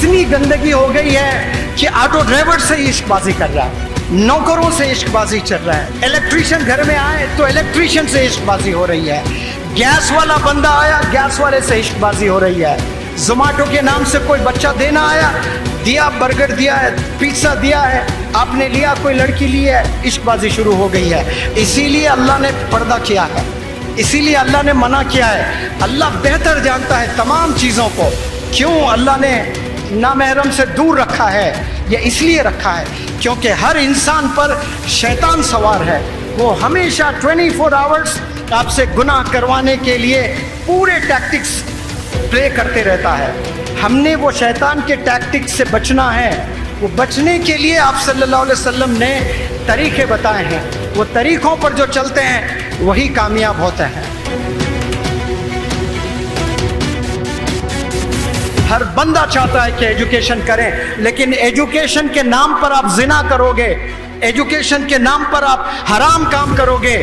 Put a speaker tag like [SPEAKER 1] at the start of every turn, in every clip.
[SPEAKER 1] इतनी गंदगी हो गई है कि ऑटो ड्राइवर से इश्कबाजी कर रहा है, नौकरों से इश्कबाजी चल रहा है, इलेक्ट्रीशियन घर में आए तो इलेक्ट्रीशियन से इश्कबाजी हो रही है, गैस वाला बंदा आया गैस वाले से इश्कबाजी हो रही है, जोमेटो के नाम से कोई बच्चा देना आया, दिया बर्गर दिया है, पिज्जा दिया है, आपने लिया, कोई लड़की ली है, इश्कबाजी शुरू हो गई है। इसीलिए अल्लाह ने पर्दा किया है, इसीलिए अल्लाह ने मना किया है। अल्लाह बेहतर जानता है तमाम चीज़ों को। क्यों अल्लाह ने नामहरम से दूर रखा है? ये इसलिए रखा है क्योंकि हर इंसान पर शैतान सवार है। वो हमेशा 24 आवर्स आपसे गुनाह करवाने के लिए पूरे टैक्टिक्स प्ले करते रहता है। हमने वो शैतान के टैक्टिक्स से बचना है। वो बचने के लिए आप सल्लल्लाहु अलैहि वसल्लम ने तरीक़े बताए हैं। वो तरीक़ों पर जो चलते हैं वही कामयाब होते हैं। हर बंदा चाहता है कि एजुकेशन करें, लेकिन एजुकेशन के नाम पर आप जिना करोगे, एजुकेशन के नाम पर आप हराम काम करोगे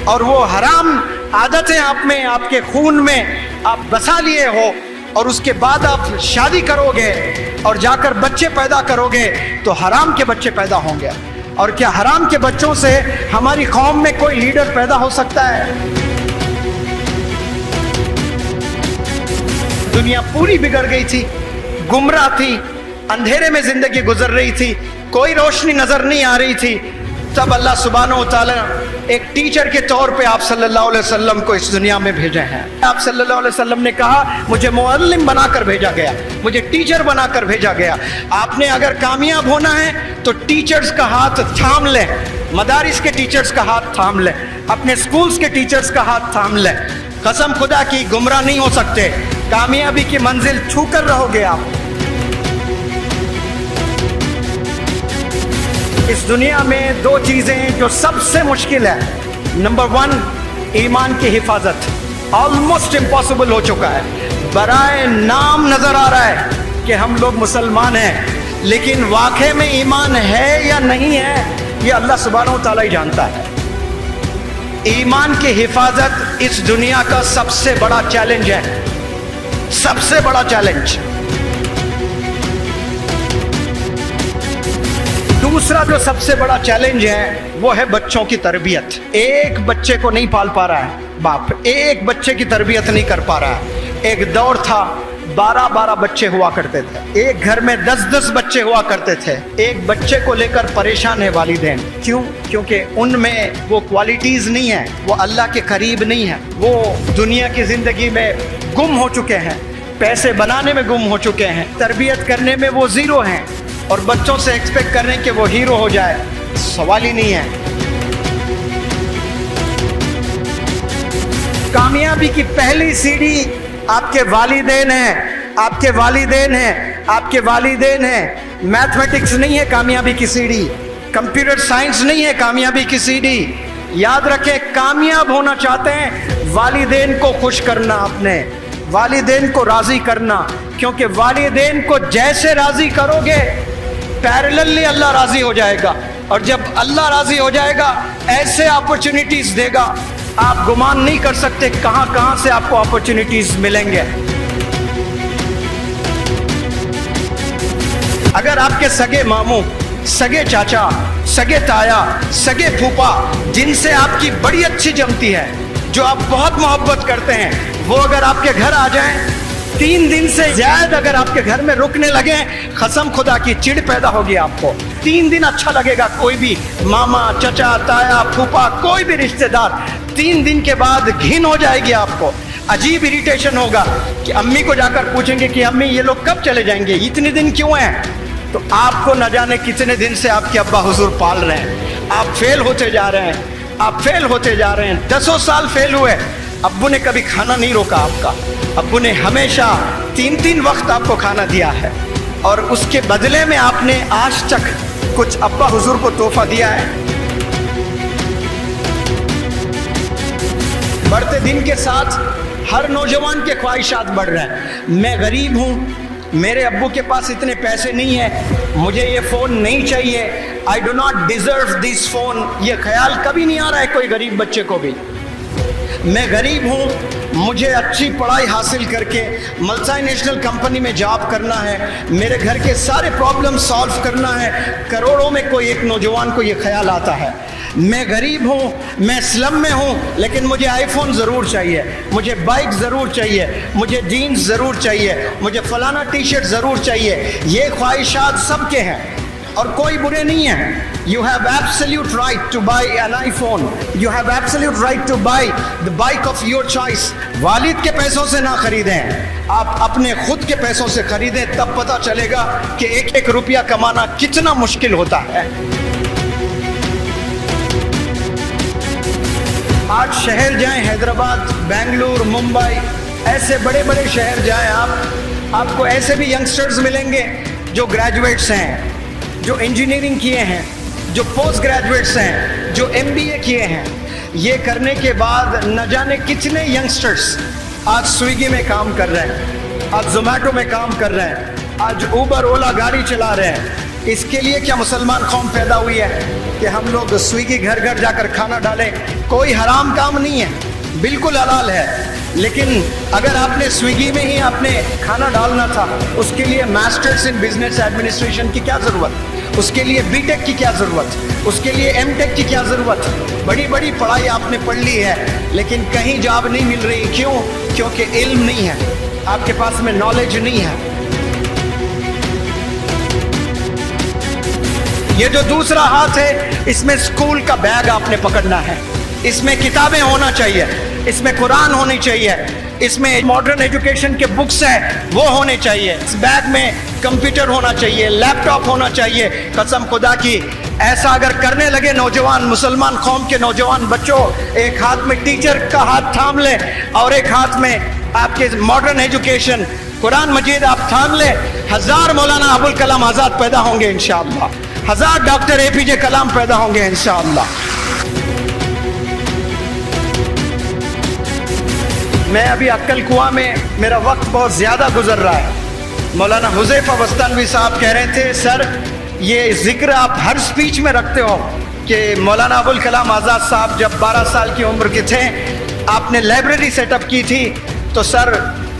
[SPEAKER 1] और वो हराम आदतें आप में, आपके खून में आप बसा लिए हो और उसके बाद आप शादी करोगे और जाकर बच्चे पैदा करोगे तो हराम के बच्चे पैदा होंगे। और क्या हराम के बच्चों से हमारी कौम में कोई लीडर पैदा हो सकता है? दुनिया पूरी बिगड़ गई थी, गुमराह थी, अंधेरे में जिंदगी गुजर रही थी, कोई रोशनी नजर नहीं आ रही थी। तब अल्लाह सुब्हानहू व तआला एक टीचर के तौर पे आप सल्लल्लाहु अलैहि वसल्लम को इस दुनिया में भेजे हैं। आप सल्लल्लाहु अलैहि वसल्लम ने कहा मुझे मुअल्लिम बनाकर भेजा गया, मुझे टीचर बनाकर भेजा गया। आपने अगर कामयाब होना है तो टीचर्स का हाथ थाम लें, मदारिस के टीचर्स का हाथ थाम लें, अपने स्कूल्स के टीचर्स का हाथ थाम लें। कसम खुदा की गुमराह नहीं हो सकते, कामयाबी की मंजिल छूकर रहोगे आप। इस दुनिया में दो चीजें जो सबसे मुश्किल है। नंबर 1, ईमान की हिफाजत, ऑलमोस्ट इम्पॉसिबल हो चुका है। बराए नाम नजर आ रहा है कि हम लोग मुसलमान हैं, लेकिन वाकई में ईमान है या नहीं है ये अल्लाह सुब्हानहू व तआला ही जानता है। ईमान की हिफाजत इस दुनिया का सबसे बड़ा चैलेंज है, सबसे बड़ा चैलेंज। दूसरा जो सबसे बड़ा चैलेंज है वो है बच्चों की तरबियत। एक बच्चे को नहीं पाल पा रहा है बाप, एक बच्चे की तरबियत नहीं कर पा रहा है। एक दौर था 12-12 बच्चे हुआ करते थे, एक घर में 10-10 बच्चे हुआ करते थे। एक बच्चे को लेकर परेशान है वालिदैन। क्यों? क्योंकि उनमें वो क्वालिटीज नहीं है, वो अल्लाह के करीब नहीं है, वो दुनिया की जिंदगी में गुम हो चुके हैं, पैसे बनाने में गुम हो चुके हैं, तरबियत करने में वो जीरो हैं। और बच्चों से एक्सपेक्ट कर रहे हैं कि वो हीरो हो जाए, सवाल ही नहीं है। कामयाबी की पहली सीढ़ी आपके वालिदैन हैं, आपके वालिदैन हैं, आपके वालिदैन हैं। मैथमेटिक्स नहीं है कामयाबी की सीढ़ी, कंप्यूटर साइंस नहीं है कामयाबी की सीढ़ी। याद रखें, कामयाब होना चाहते हैं वालिदैन को खुश करना, अपने वालिदैन को राजी करना, क्योंकि वालिदैन को जैसे राजी करोगे पैरेलली अल्लाह राजी हो जाएगा। और जब अल्लाह राजी हो जाएगा ऐसे अपॉर्चुनिटीज देगा, आप गुमान नहीं कर सकते कहां कहां से आपको अपॉर्चुनिटीज मिलेंगे। अगर आपके सगे मामू, सगे चाचा, सगे ताया, सगे फूफा, जिनसे आपकी बड़ी अच्छी जमती है, जो आप बहुत मोहब्बत करते हैं, वो अगर आपके घर आ जाएं, 3 दिन से ज्यादा अगर आपके घर में रुकने लगे, कसम खुदा की चिढ़ पैदा होगी आपको। 3 दिन अच्छा लगेगा, कोई भी मामा, चचा, ताया, फूफा, कोई भी रिश्तेदार, 3 दिन के बाद घिन हो जाएगी आपको, अजीब इरिटेशन होगा कि अम्मी को जाकर पूछेंगे कि अम्मी ये लोग कब चले जाएंगे, इतने दिन क्यों हैं? तो आपको न जाने कितने दिन से आपके अब्बा हुजूर पाल रहे हैं, आप फेल होते जा रहे हैं, आप फेल होते जा रहे हैं। 10 साल फेल हुए, अब्बू ने कभी खाना नहीं रोका आपका, अब्बू ने हमेशा 3-3 वक्त आपको खाना दिया है और उसके बदले में आपने आज तक कुछ अब्बा हुजूर को तोहफा दिया है? बढ़ते दिन के साथ हर नौजवान के ख्वाहिशात बढ़ रहे हैं। मैं गरीब हूँ, मेरे अब्बू के पास इतने पैसे नहीं है, मुझे ये फ़ोन नहीं चाहिए, I do not deserve this phone. ये ख्याल कभी नहीं आ रहा है कोई गरीब बच्चे को भी। मैं गरीब हूँ, مجھے اچھی پڑھائی حاصل کر کے ملٹی نیشنل کمپنی میں جاب کرنا ہے, میرے گھر کے سارے پرابلم سالو کرنا ہے. کروڑوں میں کوئی ایک نوجوان کو یہ خیال آتا ہے, میں غریب ہوں, میں سلم میں ہوں, لیکن مجھے آئی فون ضرور چاہیے, مجھے بائک ضرور چاہیے, مجھے جینز ضرور چاہیے, مجھے فلانا ٹی شرٹ ضرور چاہیے. یہ خواہشات سب کے ہیں اور کوئی برے نہیں ہیں. You have absolute right to buy an iPhone. You have absolute right to buy the bike of your choice. والد کے پیسوں سے نہ خریدیں, آپ اپنے خود کے پیسوں سے خریدیں, تب پتہ چلے گا کہ ایک ایک روپیہ کمانا کتنا مشکل ہوتا ہے. آج شہر جائیں, حیدرآباد, بنگلور, ممبئی, ایسے بڑے بڑے شہر جائیں آپ کو ایسے بھی ینگسٹرز ملیں گے جو گریجویٹس ہیں, جو انجینئرنگ کیے ہیں, جو پوسٹ گریجویٹس ہیں, جو MBA کیے ہیں. یہ کرنے کے بعد نہ جانے کتنے ینگسٹرز آج سویگی میں کام کر رہے ہیں, آج زومیٹو میں کام کر رہے ہیں, آج اوبر اولا گاڑی چلا رہے ہیں. اس کے لیے کیا مسلمان قوم پیدا ہوئی ہے کہ ہم لوگ سویگی گھر گھر جا کر کھانا ڈالیں؟ کوئی حرام کام نہیں ہے, بالکل حلال ہے. لیکن اگر آپ نے سویگی میں ہی آپ نے کھانا ڈالنا تھا, اس کے لیے ماسٹرز ان بزنس ایڈمنسٹریشن کی کیا ضرورت, اس کے لیے بی ٹیک کی کیا ضرورت, اس کے لیے ایم ٹیک کی کیا ضرورت؟ بڑی بڑی پڑھائی آپ نے پڑھ لی ہے لیکن کہیں جاب نہیں مل رہی. کیوں؟ کیونکہ علم نہیں ہے, آپ کے پاس میں نالج نہیں ہے. یہ جو دوسرا ہاتھ ہے, اس میں اسکول کا بیگ آپ نے پکڑنا ہے, اس میں کتابیں ہونا چاہیے, اس میں قرآن ہونی چاہیے, اس میں ماڈرن ایجوکیشن کے بکس ہیں وہ ہونے چاہیے, اس بیگ میں کمپیوٹر ہونا چاہیے, لیپ ٹاپ ہونا چاہیے. قسم خدا کی ایسا اگر کرنے لگے نوجوان, مسلمان قوم کے نوجوان بچوں, ایک ہاتھ میں ٹیچر کا ہاتھ تھام لے اور ایک ہاتھ میں آپ کے ماڈرن ایجوکیشن قرآن مجید آپ تھام لے, 1000 مولانا ابوالکلام آزاد پیدا ہوں گے انشاءاللہ, 1000 ڈاکٹر APJ کلام پیدا ہوں گے انشاءاللہ. میں ابھی عقل کنواں میں, میرا وقت بہت زیادہ گزر رہا ہے. مولانا حذیفہ بستانوی صاحب کہہ رہے تھے, سر یہ ذکر آپ ہر سپیچ میں رکھتے ہو کہ مولانا ابوالکلام آزاد صاحب جب 12 سال کی عمر کے تھے آپ نے لائبریری سیٹ اپ کی تھی. تو سر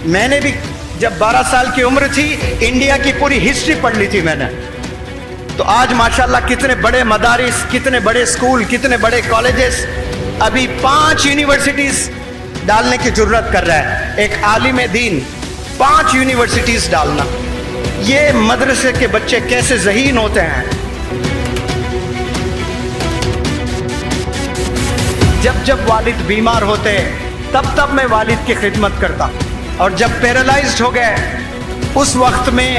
[SPEAKER 1] میں نے بھی جب 12 سال کی عمر تھی انڈیا کی پوری ہسٹری پڑھ لی تھی میں نے. تو آج ماشاءاللہ کتنے بڑے مدارس, کتنے بڑے اسکول, کتنے بڑے کالجز, ابھی 5 یونیورسٹیز ڈالنے کی جرت کر رہا ہے. ایک عالم دین 5 یونیورسٹیز ڈالنا, یہ مدرسے کے بچے کیسے ذہین ہوتے ہیں. جب جب والد بیمار ہوتے تب میں والد کی خدمت کرتا, اور جب پیرالائزڈ ہو گئے اس وقت میں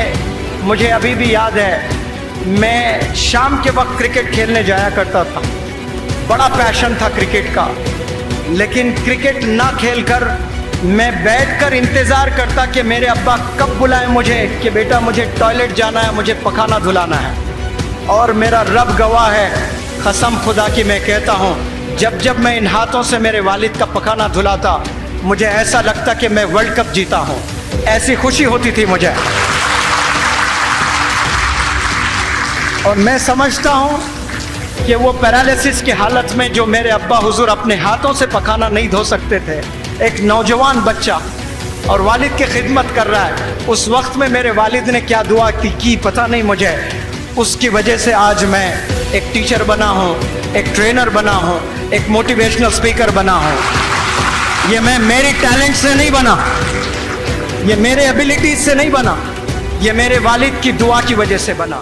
[SPEAKER 1] مجھے ابھی بھی یاد ہے میں شام کے وقت کرکٹ کھیلنے جایا کرتا تھا. بڑا پیشن تھا کرکٹ کا, لیکن کرکٹ نہ کھیل کر میں بیٹھ کر انتظار کرتا کہ میرے ابا کب بلائیں مجھے کہ بیٹا مجھے ٹوائلٹ جانا ہے, مجھے پکھانا دھلانا ہے. اور میرا رب گواہ ہے, قسم خدا کی میں کہتا ہوں, جب میں ان ہاتھوں سے میرے والد کا پکھانا دھلاتا مجھے ایسا لگتا کہ میں ورلڈ کپ جیتا ہوں, ایسی خوشی ہوتی تھی مجھے. اور میں سمجھتا ہوں کہ وہ پیرالسس کی حالت میں جو میرے ابا حضور اپنے ہاتھوں سے پکھانا نہیں دھو سکتے تھے, ایک نوجوان بچہ اور والد کی خدمت کر رہا ہے, اس وقت میں میرے والد نے کیا دعا کی پتہ نہیں مجھے. اس کی وجہ سے آج میں ایک ٹیچر بنا ہوں, ایک ٹرینر بنا ہوں, ایک موٹیویشنل اسپیکر بنا ہوں. یہ میں میری ٹیلنٹ سے نہیں بنا, یہ میرے ایبیلٹیز سے نہیں بنا, یہ میرے والد کی دعا کی وجہ سے بنا.